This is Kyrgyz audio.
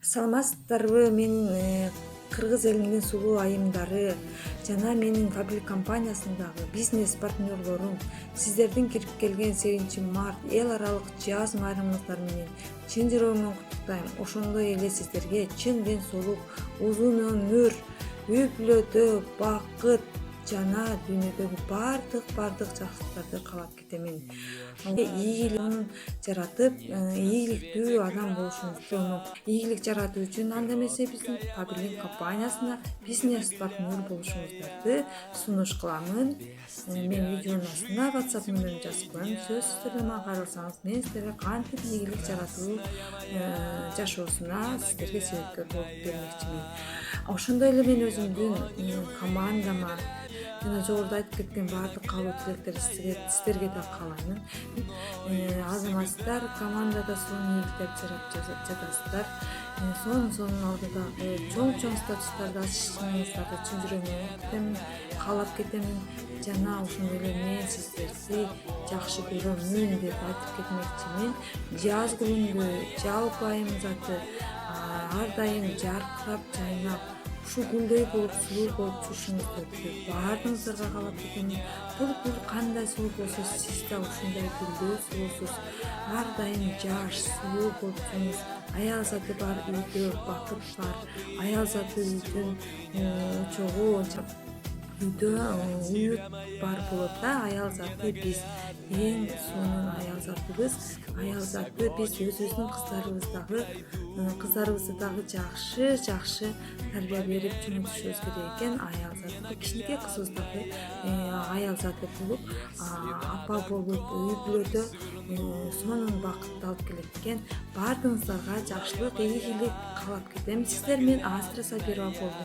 Саламатсыздарбы? Мен Кыргыз элинин сулуу айымдары жана менин Фабрик компаниясындагы бизнес партнерлорум сиздердин кирип келген 8-март эл аралык жаз майрамыңыздар менен чын жүрөгүмөн куттуктайм. Ошондой эле сиздерге чын ден соолук, узун өмүр, үй бүлөдө бакыт жана дүйнөдөгү бардык жакшылыктарды каалап кетемин. Ийгилик жаратып, ийгиликтүү адам болушуңузду ийгилик жаратуу үчүн анда эмесе биздин Фабрик компаниясына бизнес партнер болушуңуздарды сунуш кыламын. Мен видеонун астына WhatsApp номеримди жазып коем. Сөзсүз түрдө мага кайрылсаңыз, мен сиздерге кантип ийгилик жаратуу жашоосуна сиздерге себепкер болуп бермекчимин. Ошондой эле мен өзүмдүн командама жана жогоруда айтып кеткен баардык каалоо тилектерди сиздерге да каалаймын. Азаматсыздар, командада сонун ийгиликтерди жаратып жатасыздар. Сонун алдыдагы чоң статустарды ачышыңыздарды чын жүрөгүмөн күтөмүн, каалап кетемин жана ошондой эле мен сиздерди жакшы көрөмүн деп айтып кетмекчимин. Жаз күнүндө жалпы айым заты ар дайым жаркырап, жайнап, ушул гүлдөй болуп, сулуу болуп жүрүшүңүздөрдү баардыгыңыздарга каалап кетемин. Бул гүл кандай сулуу болсо, сиз да ушундай гүлдөй сулуусуз, ар дайым жаш, сулуу болуп жүрүңүз. Аял заты бар үйдө бакыт бар, аял заты үйдүн чогуу үйдө уют бар болот да. Аял заты биз эң сонун аял затыбыз. Аял заты биз өзүбүздүн кыздарыбызды дагы жакшы тарбия берип жөнөтүшүбүз керек экен. Аял заты кичинекей кызыбыз дагы аял заты болуп, апа болуп, үй бүлөдө сонун бакытты алып келет экен. Баардыгыңыздарга жакшылык, ийгилик каалап кетем. Сиздер менен Астра Сабирова болдум.